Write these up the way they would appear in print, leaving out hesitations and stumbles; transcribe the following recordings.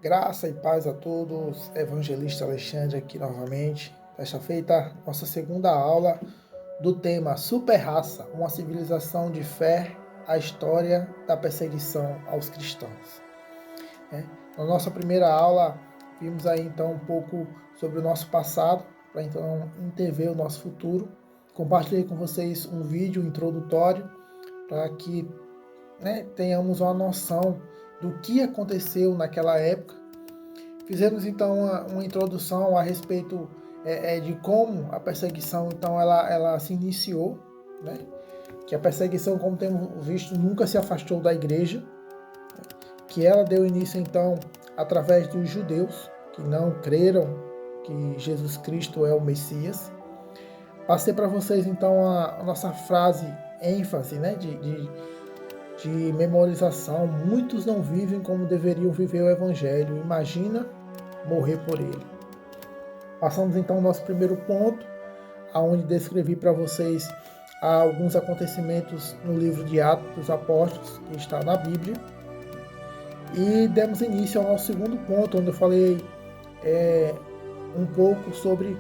Graça e paz a todos, Evangelista Alexandre aqui novamente. Desta feita, nossa segunda aula do tema Super-raça, uma civilização de fé, a história da perseguição aos cristãos. Na nossa primeira aula, vimos aí então um pouco sobre o nosso passado, para então entrever o nosso futuro. Compartilhei com vocês um vídeo introdutório para que tenhamos uma noção do que aconteceu naquela época. Fizemos então uma introdução a respeito de como a perseguição então ela se iniciou, né? Que a perseguição, como temos visto, nunca se afastou da igreja, que ela deu início então através dos judeus que não creram que Jesus Cristo é o Messias. Passei para vocês então a nossa frase ênfase, né, de memorização. Muitos não vivem como deveriam viver o Evangelho. Imagina morrer por ele. Passamos então ao nosso primeiro ponto, onde descrevi para vocês alguns acontecimentos no livro de Atos dos Apóstolos, que está na Bíblia. E demos início ao nosso segundo ponto, onde eu falei um pouco sobre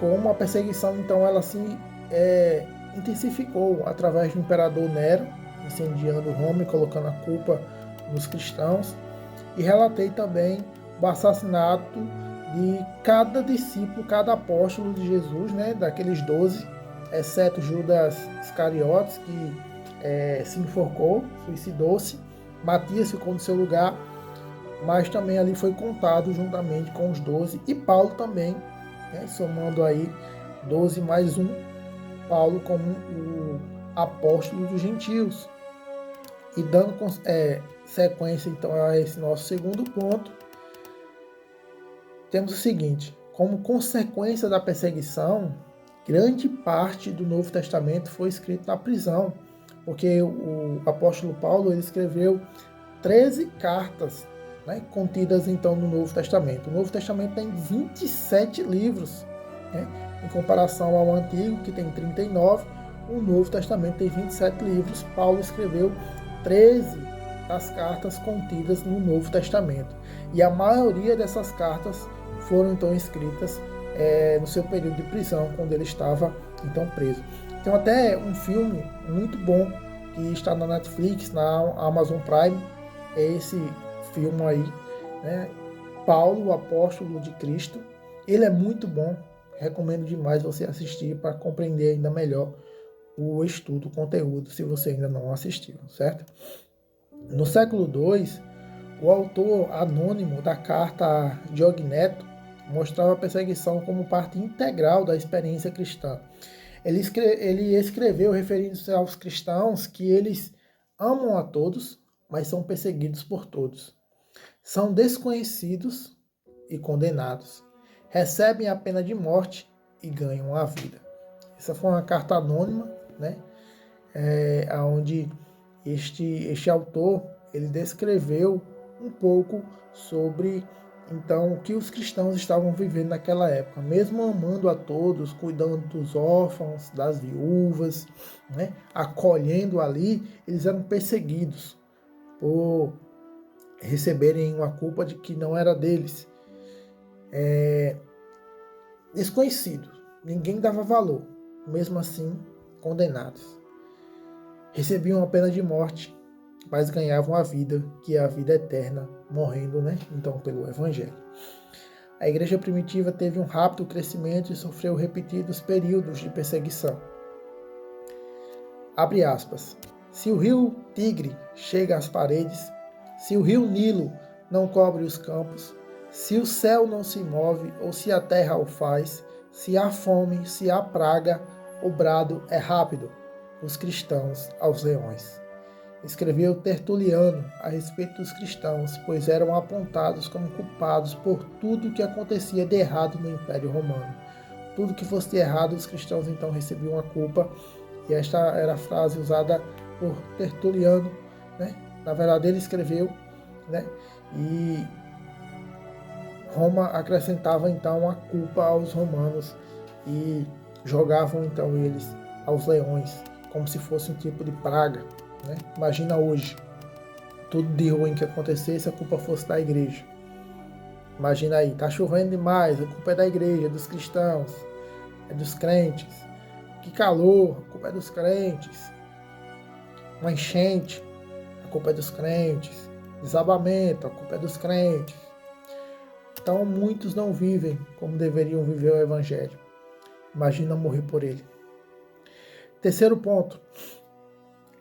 como a perseguição então ela se intensificou através do imperador Nero, incendiando Roma e colocando a culpa nos cristãos. E relatei também o assassinato de cada discípulo, cada apóstolo de Jesus, né, daqueles 12, exceto Judas Iscariotes, que se enforcou, suicidou-se. Matias ficou no seu lugar, mas também ali foi contado juntamente com os 12, e Paulo também, né, somando aí 12 mais 1, Paulo como o apóstolo dos gentios. E dando sequência então a esse nosso segundo ponto, temos o seguinte: como consequência da perseguição, grande parte do Novo Testamento foi escrito na prisão, porque o apóstolo Paulo ele escreveu 13 cartas, né, contidas então no Novo Testamento. O Novo Testamento tem 27 livros, né, em comparação ao Antigo, que tem 39, o Novo Testamento tem 27 livros. Paulo escreveu 13 das cartas contidas no Novo Testamento. E a maioria dessas cartas foram então escritas no seu período de prisão, quando ele estava então preso. Tem até um filme muito bom que está na Netflix, na Amazon Prime, é esse filme aí, né? Paulo, o apóstolo de Cristo. Ele é muito bom, recomendo demais você assistir para compreender ainda melhor o estudo, o conteúdo, se você ainda não assistiu, certo? No século II, o autor anônimo da carta Diogneto mostrava a perseguição como parte integral da experiência cristã. Ele escreveu referindo-se aos cristãos que eles amam a todos, mas são perseguidos por todos. São desconhecidos e condenados. Recebem a pena de morte e ganham a vida. Essa foi uma carta anônima, né? Onde este autor ele descreveu um pouco sobre então o que os cristãos estavam vivendo naquela época, mesmo amando a todos, cuidando dos órfãos, das viúvas, né, acolhendo ali, eles eram perseguidos por receberem uma culpa de que não era deles. Desconhecidos, ninguém dava valor, mesmo assim condenados. Recebiam a pena de morte, mas ganhavam a vida, que é a vida eterna, morrendo, né? Então, pelo Evangelho. A igreja primitiva teve um rápido crescimento e sofreu repetidos períodos de perseguição. Abre aspas. Se o rio Tigre chega às paredes, se o rio Nilo não cobre os campos, se o céu não se move ou se a terra o faz, se há fome, se há praga, o brado é rápido, os cristãos aos leões. Escreveu Tertuliano a respeito dos cristãos, pois eram apontados como culpados por tudo que acontecia de errado no Império Romano. Tudo que fosse de errado, os cristãos então recebiam a culpa, e esta era a frase usada por Tertuliano, né? Na verdade ele escreveu, né? E Roma acrescentava então a culpa aos romanos e jogavam então eles aos leões, como se fosse um tipo de praga, né? Imagina hoje, tudo de ruim que acontecesse, a culpa fosse da igreja. Imagina aí, tá chovendo demais, a culpa é da igreja, é dos cristãos, é dos crentes. Que calor, a culpa é dos crentes. Uma enchente, a culpa é dos crentes. Desabamento, a culpa é dos crentes. Então muitos não vivem como deveriam viver o evangelho. Imagina morrer por ele. Terceiro ponto.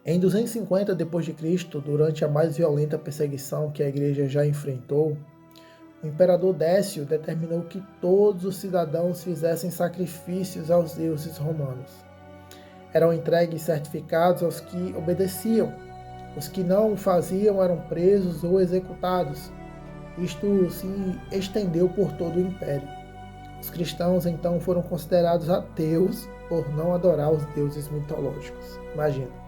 Em 250 d.C., durante a mais violenta perseguição que a igreja já enfrentou, o imperador Décio determinou que todos os cidadãos fizessem sacrifícios aos deuses romanos. Eram entregues certificados aos que obedeciam. Os que não o faziam eram presos ou executados. Isto se estendeu por todo o império. Os cristãos então foram considerados ateus por não adorar os deuses mitológicos. Imagina.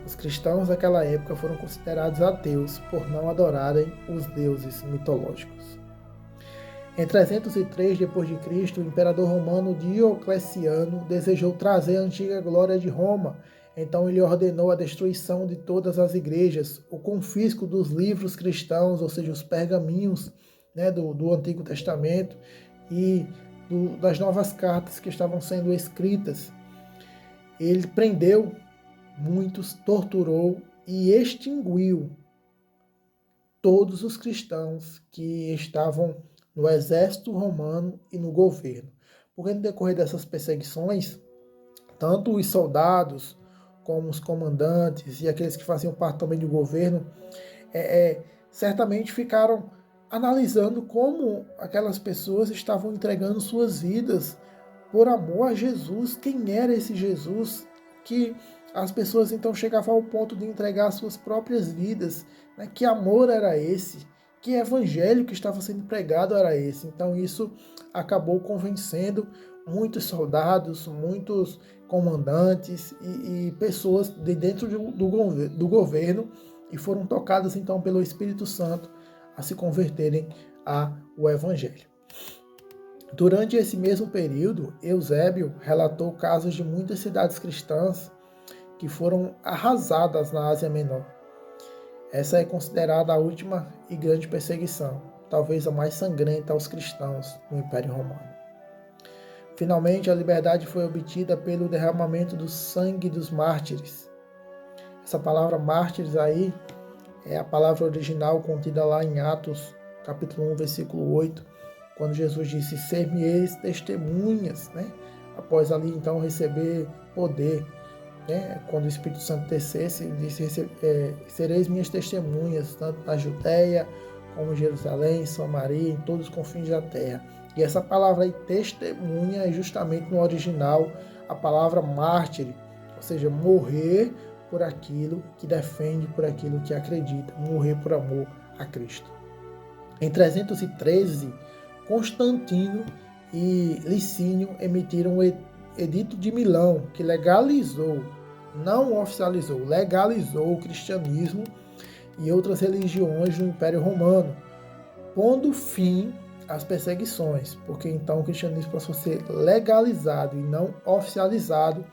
Os cristãos daquela época foram considerados ateus por não adorarem os deuses mitológicos. Em 303 d.C., o imperador romano Diocleciano desejou trazer a antiga glória de Roma. Então ele ordenou a destruição de todas as igrejas, o confisco dos livros cristãos, ou seja, os pergaminhos, né, do Antigo Testamento e das novas cartas que estavam sendo escritas. Ele prendeu muitos, torturou e extinguiu todos os cristãos que estavam no exército romano e no governo. Porque no decorrer dessas perseguições, tanto os soldados como os comandantes e aqueles que faziam parte também do governo, certamente ficaram analisando como aquelas pessoas estavam entregando suas vidas por amor a Jesus. Quem era esse Jesus que as pessoas então chegavam ao ponto de entregar suas próprias vidas, né? Que amor era esse? Que evangelho que estava sendo pregado era esse? Então isso acabou convencendo muitos soldados, muitos comandantes e pessoas de dentro do governo, e foram tocadas então pelo Espírito Santo a se converterem ao evangelho. Durante esse mesmo período, Eusébio relatou casos de muitas cidades cristãs que foram arrasadas na Ásia Menor. Essa é considerada a última e grande perseguição, talvez a mais sangrenta aos cristãos no Império Romano. Finalmente, a liberdade foi obtida pelo derramamento do sangue dos mártires. Essa palavra mártires aí é a palavra original contida lá em Atos, capítulo 1, versículo 8, quando Jesus disse: ser-me-eis testemunhas, né? Após ali então receber poder, né? Quando o Espírito Santo descesse, ele disse: sereis minhas testemunhas, tanto na Judéia como em Jerusalém, Samaria, em todos os confins da terra. E essa palavra aí, testemunha, é justamente no original a palavra mártir, ou seja, morrer por aquilo que defende, por aquilo que acredita, morrer por amor a Cristo. Em 313, Constantino e Licínio emitiram o Edito de Milão, que legalizou, não oficializou, legalizou o cristianismo e outras religiões no Império Romano, pondo fim às perseguições, porque então o cristianismo passou a ser legalizado e não oficializado,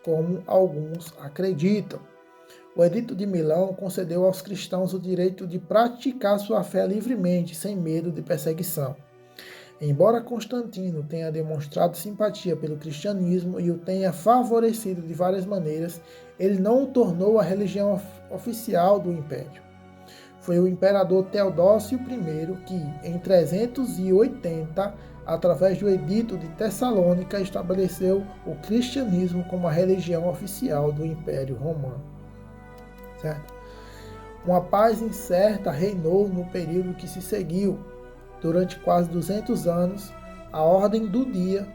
como alguns acreditam. O Edito de Milão concedeu aos cristãos o direito de praticar sua fé livremente, sem medo de perseguição. Embora Constantino tenha demonstrado simpatia pelo cristianismo e o tenha favorecido de várias maneiras, ele não o tornou a religião oficial do império. Foi o imperador Teodósio I que, em 380, através do Edito de Tessalônica, estabeleceu o cristianismo como a religião oficial do Império Romano. Certo? Uma paz incerta reinou no período que se seguiu. Durante quase 200 anos, a ordem do dia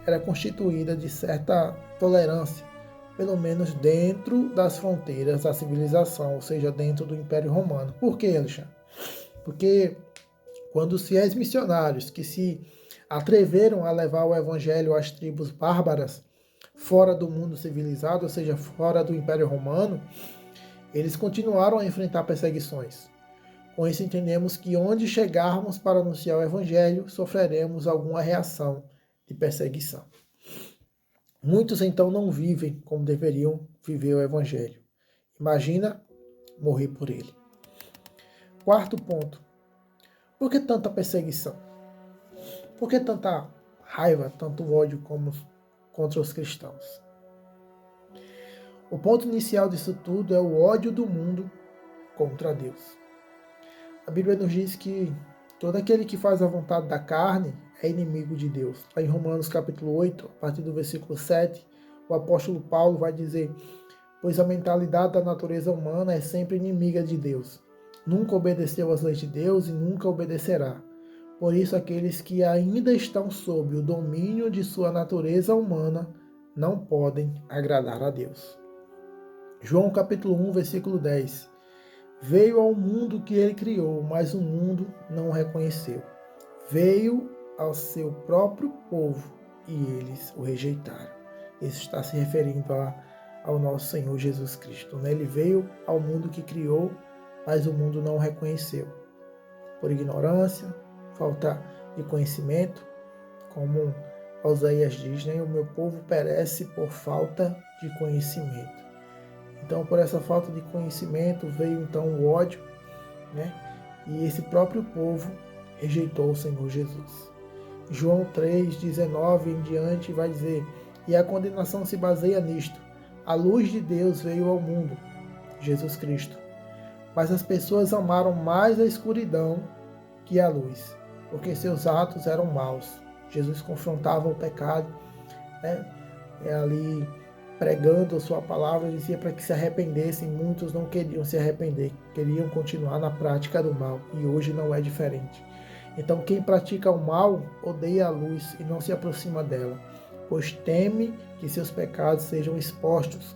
era constituída de certa tolerância, pelo menos dentro das fronteiras da civilização, ou seja, dentro do Império Romano. Por quê, Alexandre? Porque quando os fiéis missionários que se atreveram a levar o evangelho às tribos bárbaras fora do mundo civilizado, ou seja, fora do Império Romano, eles continuaram a enfrentar perseguições. Com isso entendemos que onde chegarmos para anunciar o evangelho, sofreremos alguma reação de perseguição. Muitos então não vivem como deveriam viver o evangelho. Imagina morrer por ele. Quarto ponto. Por que tanta perseguição? Por que tanta raiva, tanto ódio como contra os cristãos? O ponto inicial disso tudo é o ódio do mundo contra Deus. A Bíblia nos diz que todo aquele que faz a vontade da carne é inimigo de Deus. Lá em Romanos capítulo 8, a partir do versículo 7, o apóstolo Paulo vai dizer: pois a mentalidade da natureza humana é sempre inimiga de Deus. Nunca obedeceu às leis de Deus e nunca obedecerá. Por isso, aqueles que ainda estão sob o domínio de sua natureza humana não podem agradar a Deus. João capítulo 1, versículo 10. Veio ao mundo que ele criou, mas o mundo não o reconheceu. Veio ao seu próprio povo e eles o rejeitaram. Isso está se referindo ao nosso Senhor Jesus Cristo. Ele veio ao mundo que criou, mas o mundo não o reconheceu. Por ignorância, falta de conhecimento, como Oséias diz, né? O meu povo perece por falta de conhecimento. Então, por essa falta de conhecimento, veio então o ódio, né? E esse próprio povo rejeitou o Senhor Jesus. João 3,19 em diante vai dizer: e a condenação se baseia nisto. A luz de Deus veio ao mundo, Jesus Cristo. Mas as pessoas amaram mais a escuridão que a luz, porque seus atos eram maus. Jesus confrontava o pecado, né? Ali pregando a sua palavra, dizia para que se arrependessem. Muitos não queriam se arrepender, queriam continuar na prática do mal, e hoje não é diferente. Então, quem pratica o mal odeia a luz e não se aproxima dela, pois teme que seus pecados sejam expostos.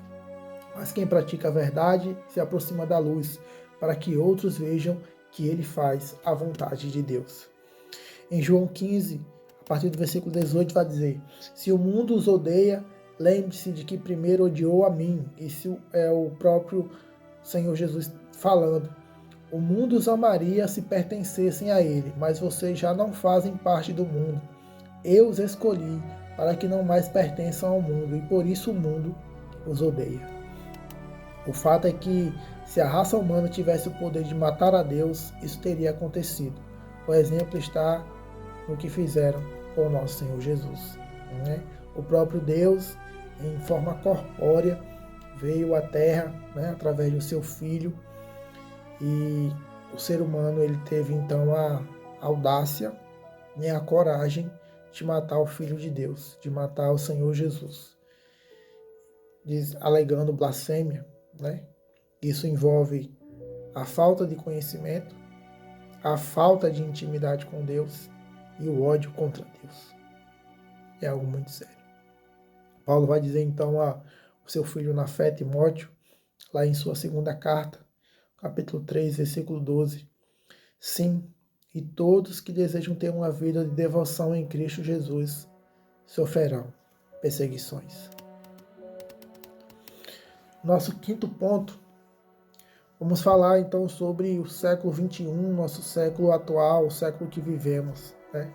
Mas quem pratica a verdade se aproxima da luz, para que outros vejam que ele faz a vontade de Deus. Em João 15, a partir do versículo 18, vai dizer: se o mundo os odeia, lembre-se de que primeiro odiou a mim. Isso é o próprio Senhor Jesus falando. O mundo os amaria se pertencessem a ele, mas vocês já não fazem parte do mundo. Eu os escolhi para que não mais pertençam ao mundo, e por isso o mundo os odeia. O fato é que, se a raça humana tivesse o poder de matar a Deus, isso teria acontecido. O exemplo está no que fizeram com o nosso Senhor Jesus, né? O próprio Deus, em forma corpórea, veio à Terra, né, através do seu Filho, e o ser humano ele teve então a audácia, né, a coragem de matar o Filho de Deus, de matar o Senhor Jesus, alegando blasfêmia, né? Isso envolve a falta de conhecimento, a falta de intimidade com Deus e o ódio contra Deus. É algo muito sério. Paulo vai dizer então ao seu filho na fé, Timóteo, lá em sua segunda carta, capítulo 3, versículo 12. Sim, e todos que desejam ter uma vida de devoção em Cristo Jesus sofrerão perseguições. Nosso quinto ponto, vamos falar então sobre o século XXI, nosso século atual, o século que vivemos, né?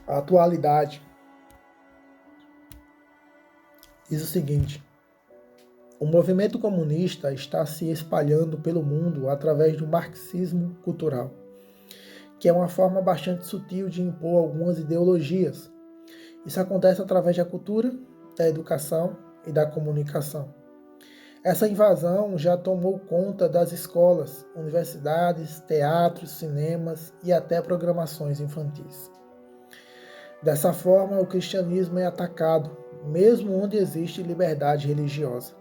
A atualidade diz o seguinte: o movimento comunista está se espalhando pelo mundo através do marxismo cultural, que é uma forma bastante sutil de impor algumas ideologias. Isso acontece através da cultura, da educação e da comunicação. Essa invasão já tomou conta das escolas, universidades, teatros, cinemas e até programações infantis. Dessa forma, o cristianismo é atacado, mesmo onde existe liberdade religiosa.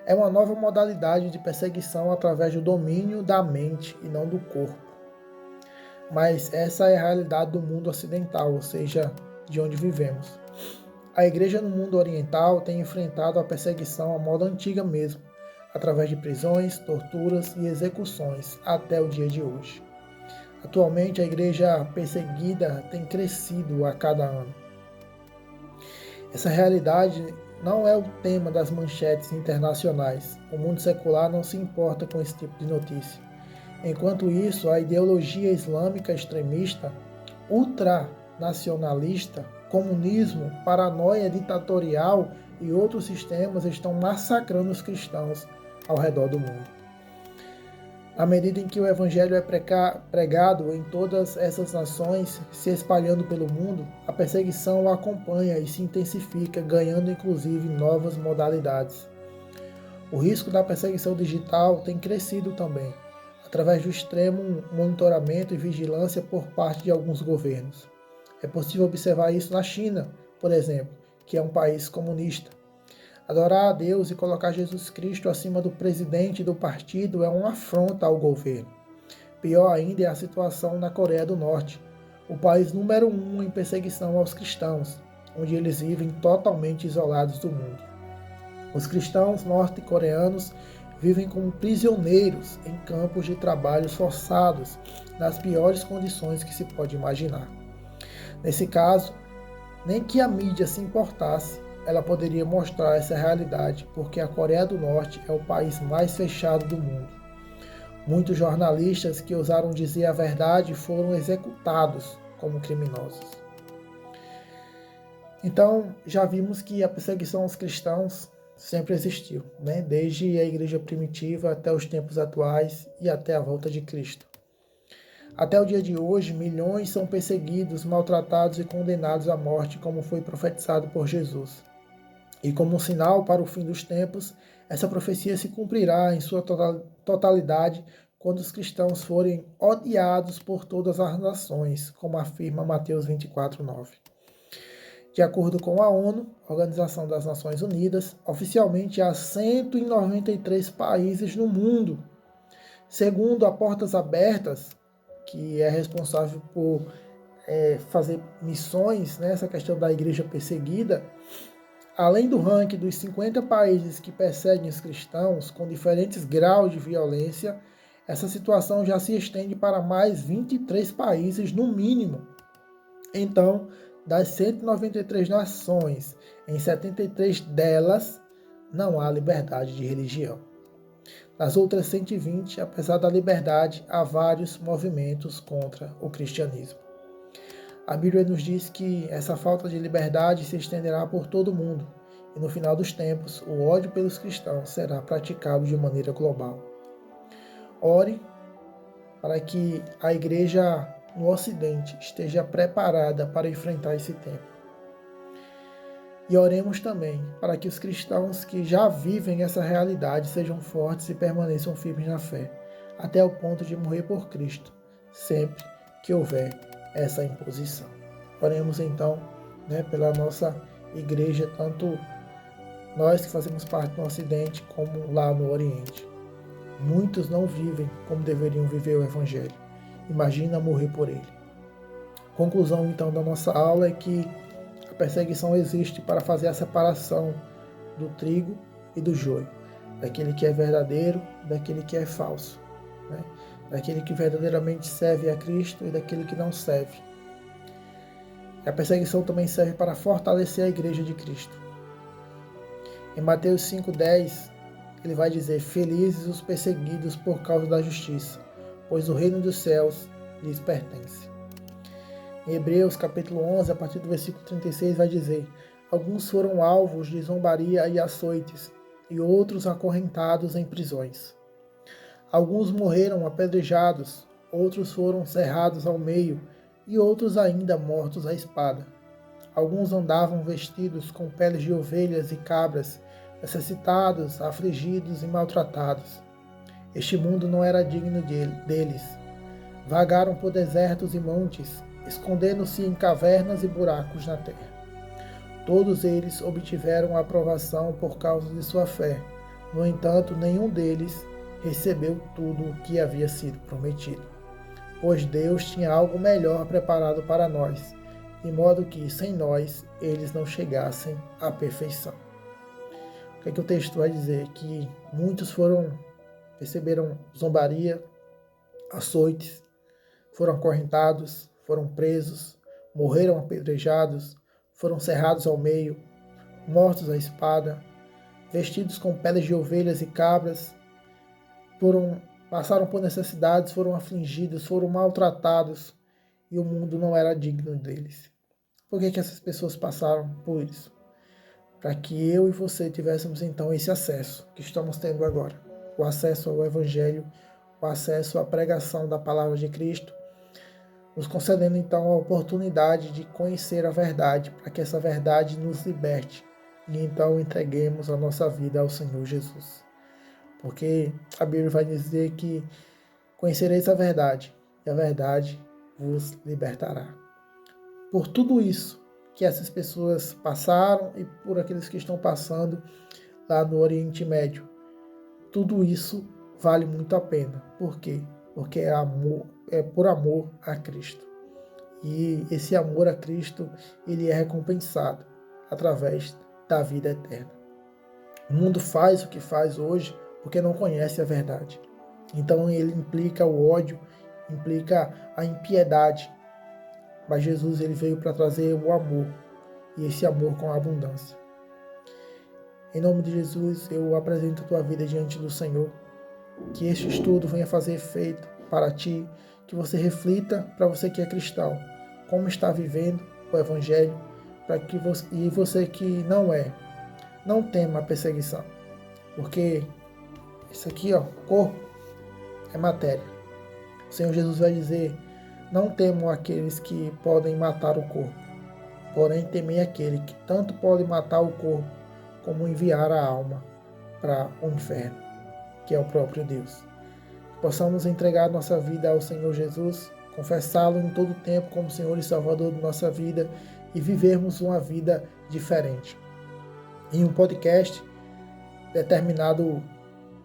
É uma nova modalidade de perseguição através do domínio da mente e não do corpo. Mas essa é a realidade do mundo ocidental, ou seja, de onde vivemos. A igreja no mundo oriental tem enfrentado a perseguição à moda antiga mesmo, através de prisões, torturas e execuções, até o dia de hoje. Atualmente, a igreja perseguida tem crescido a cada ano. Essa realidade não é o tema das manchetes internacionais. O mundo secular não se importa com esse tipo de notícia. Enquanto isso, a ideologia islâmica extremista, ultranacionalista, comunismo, paranoia ditatorial e outros sistemas estão massacrando os cristãos ao redor do mundo. À medida em que o Evangelho é pregado em todas essas nações, se espalhando pelo mundo, a perseguição o acompanha e se intensifica, ganhando inclusive novas modalidades. O risco da perseguição digital tem crescido também, através do extremo monitoramento e vigilância por parte de alguns governos. É possível observar isso na China, por exemplo, que é um país comunista. Adorar a Deus e colocar Jesus Cristo acima do presidente e do partido é uma afronta ao governo. Pior ainda é a situação na Coreia do Norte, o país número 1 em perseguição aos cristãos, onde eles vivem totalmente isolados do mundo. Os cristãos norte-coreanos vivem como prisioneiros em campos de trabalhos forçados, nas piores condições que se pode imaginar. Nesse caso, nem que a mídia se importasse, ela poderia mostrar essa realidade, porque a Coreia do Norte é o país mais fechado do mundo. Muitos jornalistas que ousaram dizer a verdade foram executados como criminosos. Então, já vimos que a perseguição aos cristãos sempre existiu, né? Desde a igreja primitiva até os tempos atuais e até a volta de Cristo. Até o dia de hoje, milhões são perseguidos, maltratados e condenados à morte, como foi profetizado por Jesus. E como um sinal para o fim dos tempos, essa profecia se cumprirá em sua totalidade quando os cristãos forem odiados por todas as nações, como afirma Mateus 24:9. De acordo com a ONU, Organização das Nações Unidas, oficialmente há 193 países no mundo. Segundo a Portas Abertas, que é responsável por fazer missões nessa questão da igreja perseguida, além do ranking dos 50 países que perseguem os cristãos com diferentes graus de violência, essa situação já se estende para mais 23 países no mínimo. Então, das 193 nações, em 73 delas não há liberdade de religião. Nas outras 120, apesar da liberdade, há vários movimentos contra o cristianismo. A Bíblia nos diz que essa falta de liberdade se estenderá por todo o mundo, e no final dos tempos, o ódio pelos cristãos será praticado de maneira global. Ore para que a igreja no Ocidente esteja preparada para enfrentar esse tempo. E oremos também para que os cristãos que já vivem essa realidade sejam fortes e permaneçam firmes na fé, até o ponto de morrer por Cristo, sempre que houver essa imposição. Oremos então, pela nossa igreja, tanto nós que fazemos parte do Ocidente como lá no Oriente. Muitos não vivem como deveriam viver o Evangelho. Imagina morrer por ele. Conclusão então da nossa aula é que a perseguição existe para fazer a separação do trigo e do joio, daquele que é verdadeiro, daquele que é falso, daquele que verdadeiramente serve a Cristo e daquele que não serve. A perseguição também serve para fortalecer a igreja de Cristo. Em Mateus 5:10, ele vai dizer: felizes os perseguidos por causa da justiça, pois o reino dos céus lhes pertence. Em Hebreus capítulo 11, a partir do versículo 36, vai dizer: alguns foram alvos de zombaria e açoites, e outros acorrentados em prisões. Alguns morreram apedrejados, outros foram cerrados ao meio, e outros ainda mortos à espada. Alguns andavam vestidos com peles de ovelhas e cabras, necessitados, afligidos e maltratados. Este mundo não era digno deles. Vagaram por desertos e montes, escondendo-se em cavernas e buracos na terra. Todos eles obtiveram a aprovação por causa de sua fé. No entanto, nenhum deles recebeu tudo o que havia sido prometido, pois Deus tinha algo melhor preparado para nós, de modo que, sem nós, eles não chegassem à perfeição. O que é que o texto vai dizer? Que muitos receberam zombaria, açoites, foram acorrentados, foram presos, morreram apedrejados, foram cerrados ao meio, mortos à espada, vestidos com peles de ovelhas e cabras, passaram por necessidades, foram afligidos, foram maltratados, e o mundo não era digno deles. Por que essas pessoas passaram por isso? Para que eu e você tivéssemos então esse acesso que estamos tendo agora, o acesso ao Evangelho o acesso à pregação da palavra de Cristo, nos concedendo então a oportunidade de conhecer a verdade, para que essa verdade nos liberte e então entreguemos a nossa vida ao Senhor Jesus. Porque a Bíblia vai dizer que conhecereis a verdade e a verdade vos libertará. Por tudo isso que essas pessoas passaram e por aqueles que estão passando lá no Oriente Médio, tudo isso vale muito a pena. Por quê? Porque é por amor a Cristo. E esse amor a Cristo, ele é recompensado através da vida eterna. O mundo faz o que faz hoje porque não conhece a verdade. Então ele implica o ódio, implica a impiedade. Mas Jesus ele veio para trazer o amor, e esse amor com abundância. Em nome de Jesus, eu apresento a tua vida diante do Senhor. Que este estudo venha fazer efeito para ti, que você reflita para você que é cristão, como está vivendo o Evangelho, para que você, e você que não é, não tema a perseguição, porque isso aqui, ó, corpo é matéria. O Senhor Jesus vai dizer: não temam aqueles que podem matar o corpo, porém temei aquele que tanto pode matar o corpo como enviar a alma para o inferno, que é o próprio Deus. Que possamos entregar nossa vida ao Senhor Jesus, confessá-lo em todo tempo como Senhor e Salvador de nossa vida e vivermos uma vida diferente. Em um podcast determinado,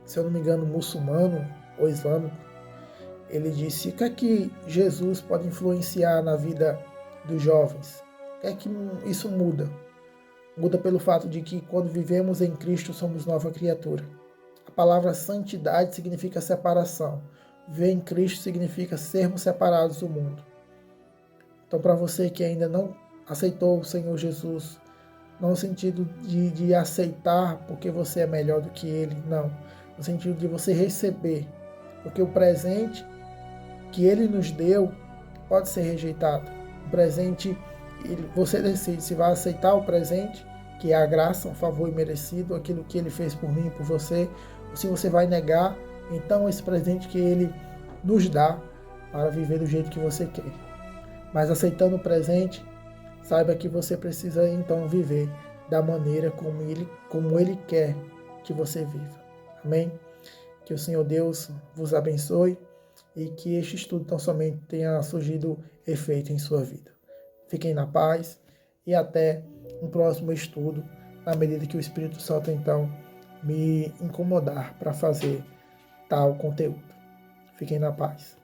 se eu não me engano, muçulmano ou islâmico, ele disse: o que é que Jesus pode influenciar na vida dos jovens? O que é que isso muda? Muda pelo fato de que quando vivemos em Cristo somos nova criatura. A palavra santidade significa separação. Viver em Cristo significa sermos separados do mundo. Então, para você que ainda não aceitou o Senhor Jesus, não no sentido de aceitar porque você é melhor do que Ele, não. No sentido de você receber, porque o presente que Ele nos deu pode ser rejeitado. O presente, você decide se vai aceitar o presente, que é a graça, um favor imerecido, aquilo que Ele fez por mim e por você, ou se você vai negar, então, esse presente que Ele nos dá para viver do jeito que você quer. Mas aceitando o presente, saiba que você precisa então viver da maneira como Ele quer que você viva. Amém? Que o Senhor Deus vos abençoe e que este estudo tão somente tenha surgido efeito em sua vida. Fiquem na paz e até um próximo estudo, na medida que o Espírito Santo então me incomodar para fazer tal conteúdo. Fiquem na paz.